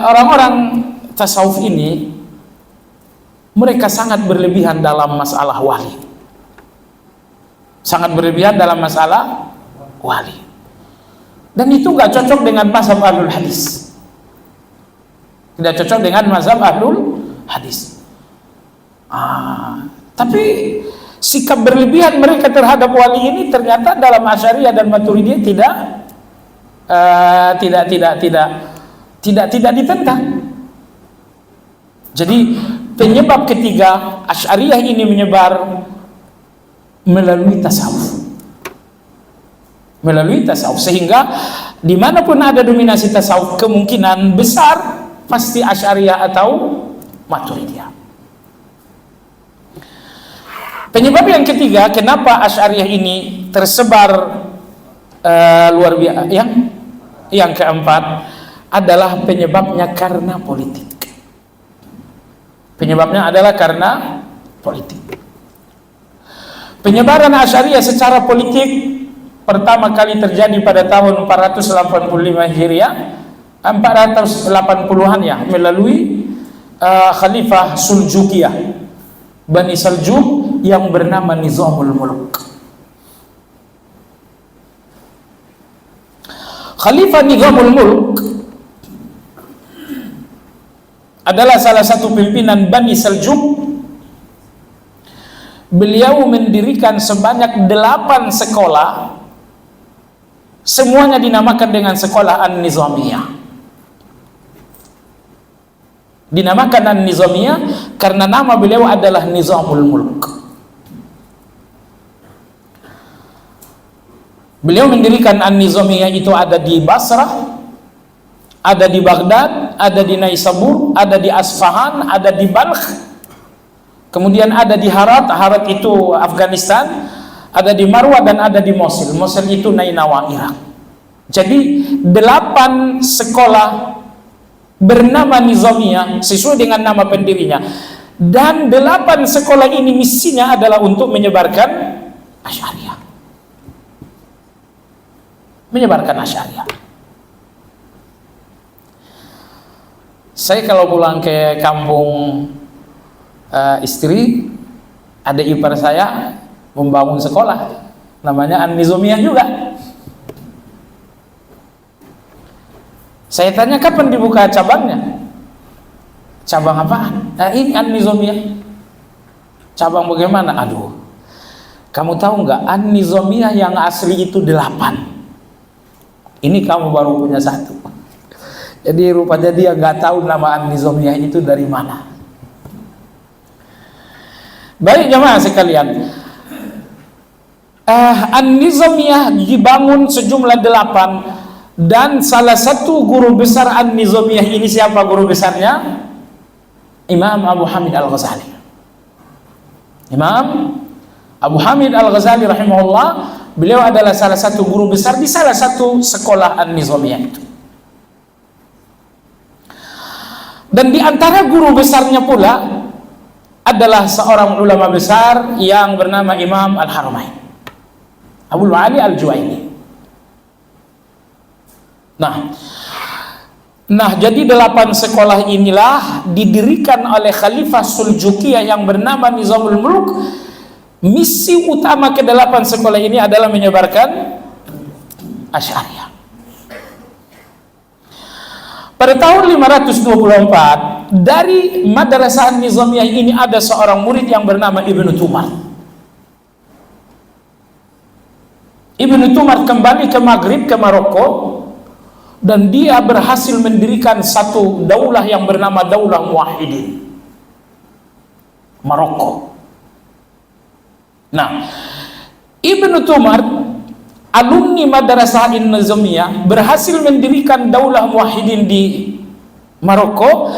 orang-orang tasawuf ini mereka sangat berlebihan dalam masalah wali, dan itu nggak cocok dengan mazhab ahlul hadis, tapi sikap berlebihan mereka terhadap wali ini ternyata dalam Asy'ariyah dan Maturidiyah tidak ditentang. Jadi penyebab ketiga Asy'ariyah ini menyebar melalui tasawuf, sehingga dimanapun ada dominasi tasawuf, kemungkinan besar pasti Asy'ariyah atau Maturidiyah. Penyebab yang ketiga kenapa Asy'ariyah ini tersebar luar biasa, yang keempat adalah penyebabnya karena politik. Penyebaran Asy'ariyah secara politik pertama kali terjadi pada tahun 485 Hijriah, 480-an ya, melalui Khalifah Suljukiyah Bani Saljuk yang bernama Nizamul Mulk. Khalifah Nizamul Mulk adalah salah satu pimpinan Bani Saljuk. Beliau mendirikan sebanyak 8 sekolah, semuanya dinamakan dengan sekolah An-Nizamiyah. Dinamakan An-Nizamiyah karena nama beliau adalah Nizamul Mulk. Beliau mendirikan An-Nizamiyah itu ada di Basrah, ada di Baghdad, ada di Naisabur, ada di Asfahan, ada di Balkh, kemudian ada di Harat. Harat itu Afghanistan, ada di Marwa, dan ada di Mosul. Mosul itu Nainawa, Irak. Jadi 8 sekolah bernama Nizamiyah sesuai dengan nama pendirinya, dan 8 sekolah ini misinya adalah untuk menyebarkan Asy'ariyah. Menyebarkan Asy'ariyah. Saya kalau pulang ke kampung istri, ada ipar saya membangun sekolah namanya An-Nizamiyah juga. Saya tanya kapan dibuka cabangnya? Cabang apaan? Nah, ini An-Nizamiyah. Cabang bagaimana? Aduh, kamu tahu nggak, An-Nizamiyah yang asli itu 8. Ini kamu baru punya 1. Jadi rupanya dia nggak tahu nama An-Nizamiyah itu dari mana. Baik jemaah sekalian, An-Nizamiyah dibangun sejumlah 8, dan salah satu guru besar An-Nizamiyah ini siapa guru besarnya? Imam Abu Hamid Al-Ghazali. Imam Abu Hamid Al-Ghazali rahimahullah, beliau adalah salah satu guru besar di salah satu sekolah An-Nizamiyah itu. Dan di antara guru besarnya pula adalah seorang ulama besar yang bernama Imam Al-Haramain, Abdul Ali Al-Juwaini. Nah, jadi 8 sekolah inilah didirikan oleh Khalifah Suljukiyah yang bernama Nizamul Mulk. Misi utama ke-8 sekolah ini adalah menyebarkan Asy'ariyah. Pada tahun 524, dari Madrasah Nizamiyah ini ada seorang murid yang bernama Ibnu Tumar. Ibnu Tumar kembali ke Maghrib, ke Maroko, dan dia berhasil mendirikan satu daulah yang bernama Daulah Muwahhidin Maroko. Nah, Ibnu Tumar, alumni Madrasah An-Nizamiyah, berhasil mendirikan Daulah Muwahhidin di Maroko.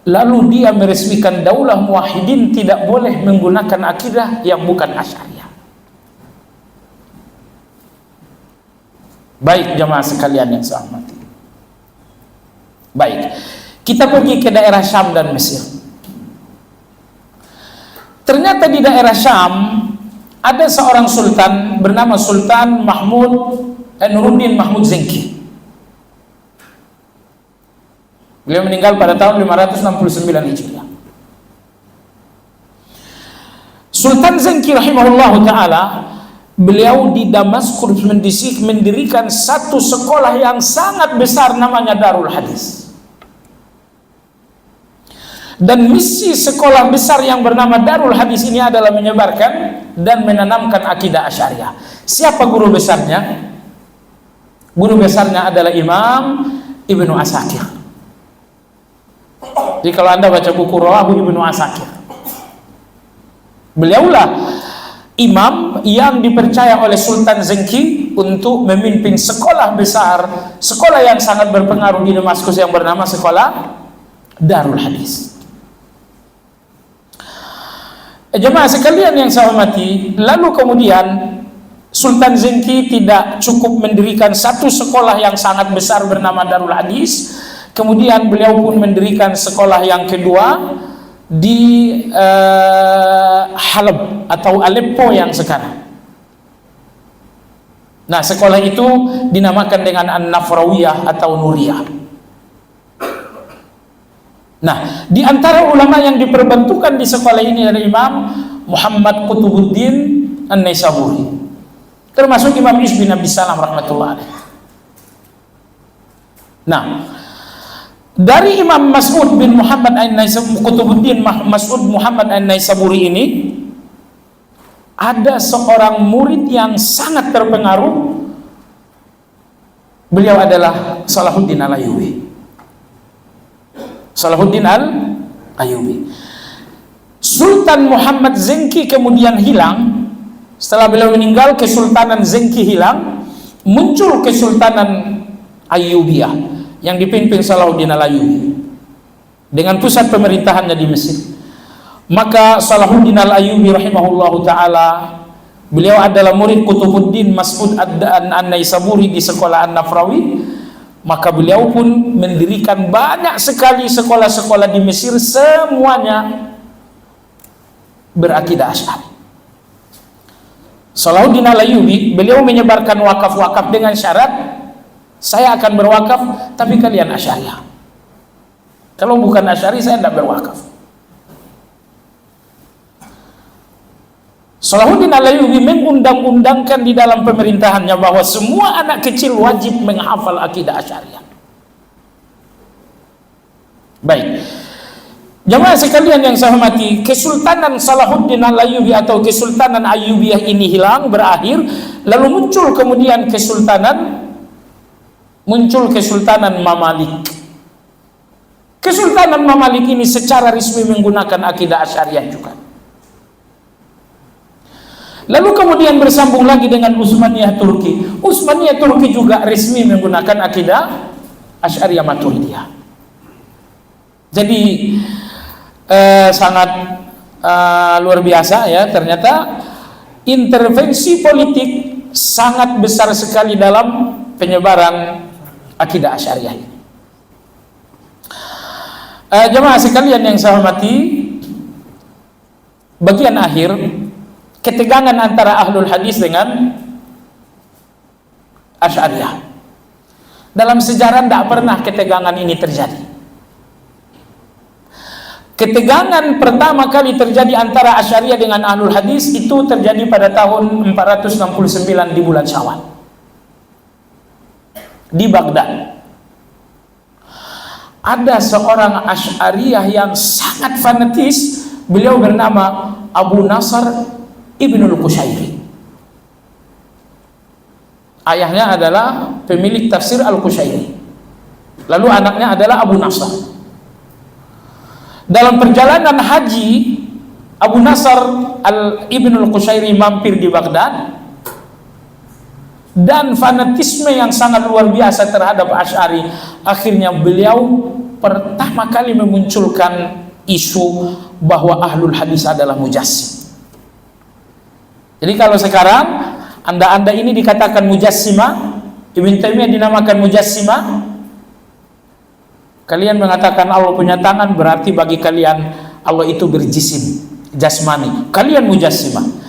Lalu dia meresmikan Daulah Muwahhidin tidak boleh menggunakan akidah yang bukan Asy'ariyah. Baik jemaah sekalian yang saya hormati. Baik, kita pergi ke daerah Syam dan Mesir. Ternyata di daerah Syam ada seorang sultan bernama Sultan Nuruddin Mahmud Zenki. Beliau meninggal pada tahun 569 Hijriah. Sultan Zenki rahimahullah ta'ala, beliau di Damaskus mendirikan satu sekolah yang sangat besar namanya Darul Hadis. Dan misi sekolah besar yang bernama Darul Hadis ini adalah menyebarkan dan menanamkan akidah Asy'ariyah. Siapa guru besarnya? Guru besarnya adalah Imam Ibnu Asakir. Jadi kalau Anda baca buku Rawahu Ibnu Asakir, beliaulah imam yang dipercaya oleh Sultan Zenki untuk memimpin sekolah besar, sekolah yang sangat berpengaruh di Damaskus yang bernama Sekolah Darul Hadis. Jemaah sekalian yang saya hormati, lalu kemudian Sultan Zenki tidak cukup mendirikan satu sekolah yang sangat besar bernama Darul Hadis, kemudian beliau pun mendirikan sekolah yang kedua di Halab atau Aleppo yang sekarang. Nah, sekolah itu dinamakan dengan An-Nafrawiyah atau Nuriyah. Nah, di antara ulama yang diperbantukan di sekolah ini adalah Imam Muhammad Qutubuddin An-Naisaburi, termasuk Imam Izz bin Abi Salam rahmatullah alaih. Nah, dari Imam Mas'ud bin Muhammad An-Naisaburi, Qutubuddin Mas'ud Muhammad An-Naisaburi ini, ada seorang murid yang sangat terpengaruh. Beliau adalah Salahuddin Al-Ayyubi. Salahuddin Al-Ayyubi. Sultan Muhammad Zenki kemudian hilang. Setelah beliau meninggal, Kesultanan Zenki hilang, muncul Kesultanan Ayyubiyah yang dipimpin Salahuddin Al-Ayyubi dengan pusat pemerintahannya di Mesir. Maka Salahuddin Al-Ayyubi rahimahullahu taala, beliau adalah murid Kutubuddin Mas'ud An-Naisaburi di sekolah An-Nafrawi. Maka beliau pun mendirikan banyak sekali sekolah-sekolah di Mesir, semuanya berakidah Asy'ari. Salahuddin Al-Ayyubi, beliau menyebarkan wakaf-wakaf dengan syarat, saya akan berwakaf tapi kalian Asy'ariyah. Kalau bukan Asy'ari saya tidak berwakaf. Salahuddin Al-Ayyubi mengundang-undangkan di dalam pemerintahannya bahwa semua anak kecil wajib menghafal akidah Asy'ariyah. Baik, jamaah sekalian yang saya hormati, Kesultanan Salahuddin Al-Ayyubi atau Kesultanan Ayyubiyah ini hilang, berakhir, lalu muncul kemudian Kesultanan Mamalik. Kesultanan Mamalik ini secara resmi menggunakan akidah Asy'ariyah juga. Lalu kemudian bersambung lagi dengan Utsmaniyah Turki. Utsmaniyah Turki juga resmi menggunakan akidah Asy'ariyah Maturidiyah. Jadi sangat luar biasa ya, ternyata intervensi politik sangat besar sekali dalam penyebaran akidah Asy'ariyah ini. Jemaah sekalian yang saya hormati, bagian akhir, ketegangan antara ahlul hadis dengan Asy'ariyah. Dalam sejarah tidak pernah ketegangan ini terjadi. Ketegangan pertama kali terjadi antara Asy'ariyah dengan ahlul hadis itu terjadi pada tahun 469 di bulan Syawal di Baghdad. Ada seorang Asy'ariyah yang sangat fanatis, beliau bernama Abu Nasr Ibnul Qushairi. Ayahnya adalah pemilik tafsir Al-Qushairi, lalu anaknya adalah Abu Nasr. Dalam perjalanan haji, Abu Nasr Ibnul Qushairi mampir di Baghdad, dan fanatisme yang sangat luar biasa terhadap Asy'ari, akhirnya beliau pertama kali memunculkan isu bahwa ahlul hadis adalah mujassim. Jadi kalau sekarang anda ini dikatakan mujassimah, Ibn Taimiyah dinamakan mujassimah, kalian mengatakan Allah punya tangan, berarti bagi kalian Allah itu berjisim, jasmani, kalian mujassimah.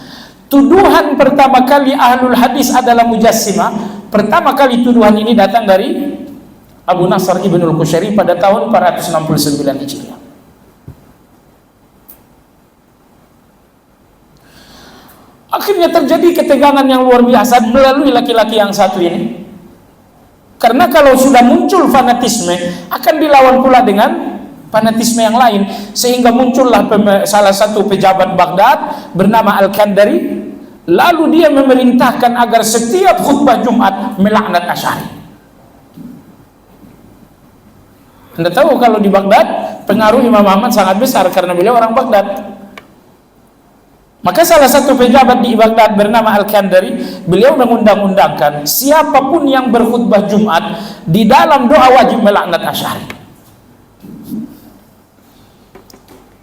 Tuduhan pertama kali ahlul hadis adalah mujassimah, pertama kali tuduhan ini datang dari Abu Nasr Ibnul Qushairi pada tahun 469 Hijriah. Akhirnya terjadi ketegangan yang luar biasa melalui laki-laki yang satu ini. Karena kalau sudah muncul fanatisme, akan dilawan pula dengan fanatisme yang lain, sehingga muncullah salah satu pejabat Baghdad bernama Al-Kandari, lalu dia memerintahkan agar setiap khutbah Jumat melaknat Asy'ari. Anda tahu kalau di Baghdad pengaruh Imam Ahmad sangat besar karena beliau orang Baghdad. Maka salah satu pejabat di Baghdad bernama Al-Kandari, beliau mengundang-undangkan siapapun yang berkhutbah Jumat di dalam doa wajib melaknat Asy'ari.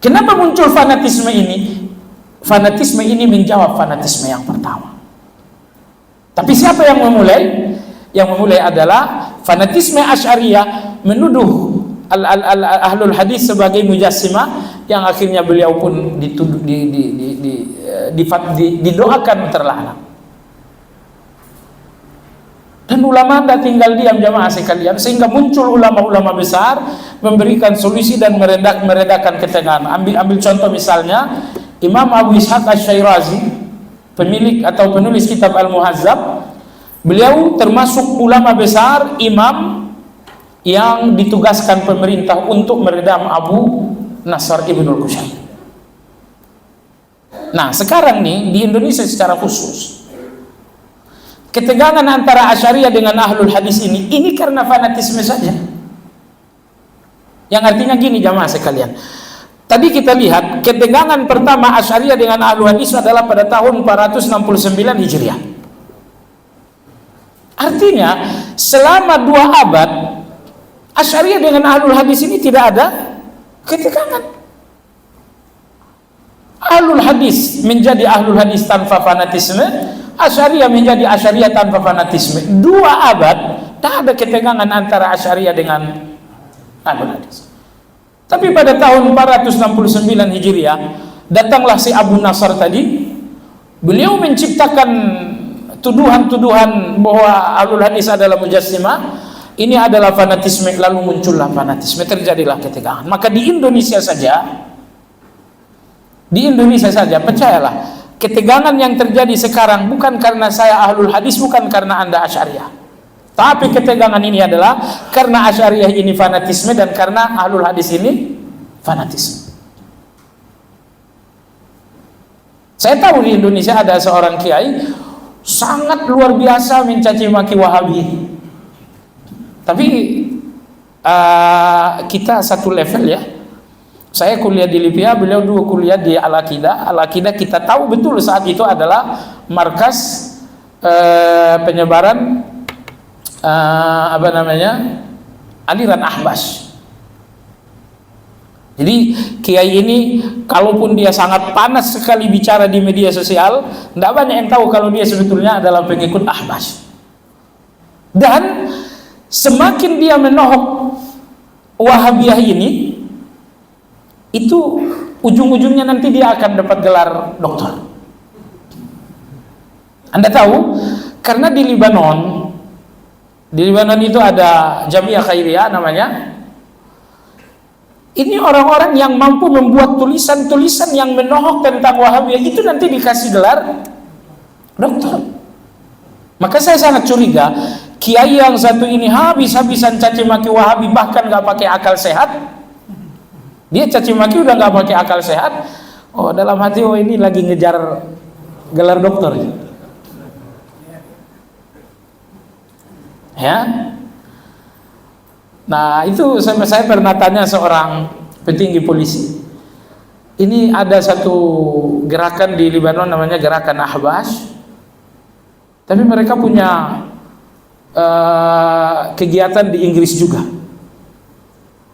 Kenapa muncul fanatisme ini? Fanatisme ini menjawab fanatisme yang pertama. Tapi siapa yang memulai? Yang memulai adalah fanatisme Asy'ariyah menuduh ahlul hadis sebagai mujassimah, yang akhirnya beliau pun didoakan terlaknat. Dan ulama tidak tinggal diam jamaah sekalian, sehingga muncul ulama-ulama besar memberikan solusi dan meredakan ketegangan. Ambil contoh misalnya Imam Abu Ishaq Asy-Syairazi, pemilik atau penulis kitab Al-Muhazzab. Beliau termasuk ulama besar, imam yang ditugaskan pemerintah untuk meredam Abu Nasr Ibnul Qushairi. Nah, sekarang nih di Indonesia secara khusus, ketegangan antara Asy'ariyah dengan ahlul hadis ini karena fanatisme saja. Yang artinya gini jamaah sekalian, tadi kita lihat ketegangan pertama Asy'ariyah dengan ahlul hadis adalah pada tahun 469 Hijriah. Artinya selama 2 abad Asy'ariyah dengan ahlul hadis ini tidak ada ketegangan. Ahlul hadis menjadi ahlul hadis tanpa fanatisme, Asy'ariyah menjadi Asy'ariyah tanpa fanatisme. 2 abad tak ada ketegangan antara Asy'ariyah dengan ahlul hadis. Tapi pada tahun 469 Hijriah datanglah si Abu Nasr tadi. Beliau menciptakan tuduhan-tuduhan bahwa ahlul hadis adalah mujassimah. Ini adalah fanatisme, lalu muncullah fanatisme, terjadilah ketegangan. Maka di Indonesia saja, percayalah, ketegangan yang terjadi sekarang bukan karena saya ahlul hadis, bukan karena Anda Asy'ariyah. Tapi ketegangan ini adalah karena Asy'ariyah ini fanatisme dan karena ahlul hadis ini fanatisme. Saya tahu di Indonesia ada seorang kiai sangat luar biasa mencaci maki Wahabi. Tapi kita satu level ya. Saya kuliah di Libya, beliau dulu kuliah di Al-Aqidah. Al-Aqidah kita tahu betul saat itu adalah markas penyebaran aliran Ahbash. Jadi kiai ini kalaupun dia sangat panas sekali bicara di media sosial, tidak banyak yang tahu kalau dia sebetulnya adalah pengikut Ahbash. Dan semakin dia menohok Wahabiyah ini, itu ujung-ujungnya nanti dia akan dapat gelar doktor. Anda tahu, karena di Libanon itu ada Jamiah Khairiyah namanya. Ini orang-orang yang mampu membuat tulisan-tulisan yang menohok tentang Wahabiyah itu nanti dikasih gelar doktor. Maka saya sangat curiga, kiai yang satu ini habis-habisan caci maki Wahabi, bahkan nggak pakai akal sehat. Dia caci maki udah nggak pakai akal sehat. Oh, dalam hati, oh ini lagi ngejar gelar dokter. Ya. Nah, itu saya pernah tanya seorang petinggi polisi. Ini ada satu gerakan di Libanon namanya Gerakan Ahbash. Tapi mereka punya kegiatan di Inggris juga.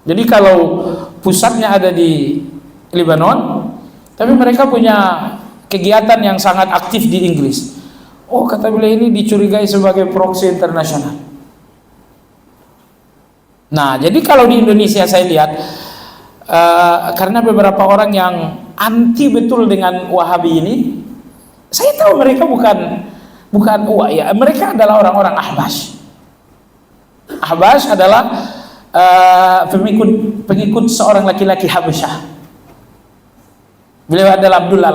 Jadi kalau pusatnya ada di Libanon, tapi mereka punya kegiatan yang sangat aktif di Inggris. Oh, kata beliau, ini dicurigai sebagai proksi internasional. Nah, jadi kalau di Indonesia saya lihat, karena beberapa orang yang anti betul dengan Wahabi ini, saya tahu mereka bukan mereka adalah orang-orang Ahbash. Ahbash adalah pengikut seorang laki-laki Habasyah. Beliau adalah Abdullah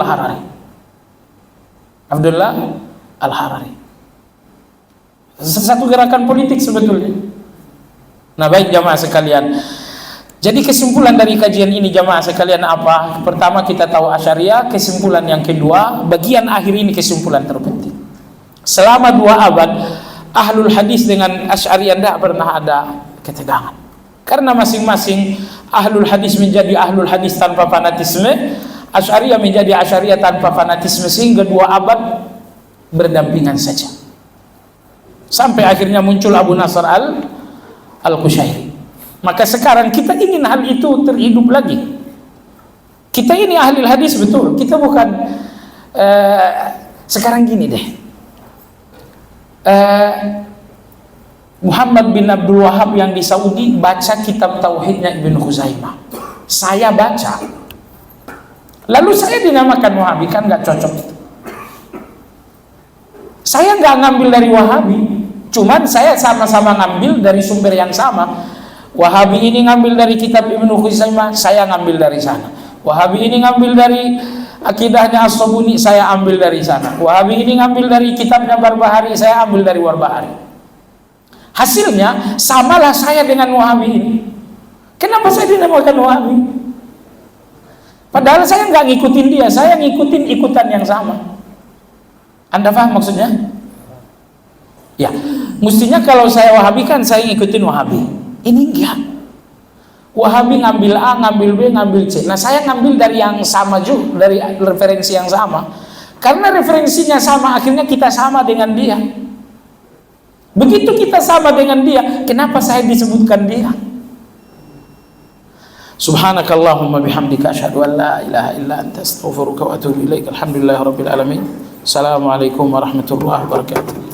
Al-Harari. Satu gerakan politik sebetulnya. Nah, baik jamaah sekalian. Jadi kesimpulan dari kajian ini jamaah sekalian apa? Pertama, kita tahu Asy'ariyah. Kesimpulan yang kedua, bagian akhir ini kesimpulan terpenting. Selama 2 abad ahlul hadis dengan Asy'ariyah tidak pernah ada ketegangan. Karena masing-masing ahlul hadis menjadi ahlul hadis tanpa fanatisme, Asy'ariyah menjadi Asy'ariyah tanpa fanatisme, sehingga 2 abad berdampingan saja. Sampai akhirnya muncul Abu Nasr Al-Qushairi. Maka sekarang kita ingin hal itu terhidup lagi. Kita ini ahli hadis betul. Kita bukan sekarang gini deh. Muhammad bin Abdul Wahab yang di Saudi baca kitab tauhidnya Ibnu Khuzaimah. Saya baca. Lalu saya dinamakan Wahabi, kan nggak cocok. Saya nggak ngambil dari Wahabi, cuman saya sama-sama ngambil dari sumber yang sama. Wahabi ini ngambil dari kitab Ibnu Khuzaimah, saya ngambil dari sana. Wahabi ini ngambil dari akidahnya As-Sabuni, saya ambil dari sana. Wahabi ini ngambil dari kitabnya Barbahari, saya ambil dari Barbahari. Hasilnya samalah saya dengan Wahabi ini. Kenapa saya dinamakan Wahabi? Padahal saya nggak ngikutin dia, saya ngikutin ikutan yang sama. Anda paham maksudnya? Ya, mestinya kalau saya Wahabi kan saya ngikutin Wahabi. Ini enggak. Wahabi ngambil A, ngambil B, ngambil C. Nah, saya ngambil dari yang sama juga, dari referensi yang sama. Karena referensinya sama, akhirnya kita sama dengan dia. Begitu kita sama dengan dia, kenapa saya disebutkan dia? Subhanakallahumma bihamdika asyhadu an la ilaha illa anta astaghfiruka wa atubu ilaik. Alhamdulillahirabbil alamin. Assalamualaikum warahmatullahi wabarakatuh.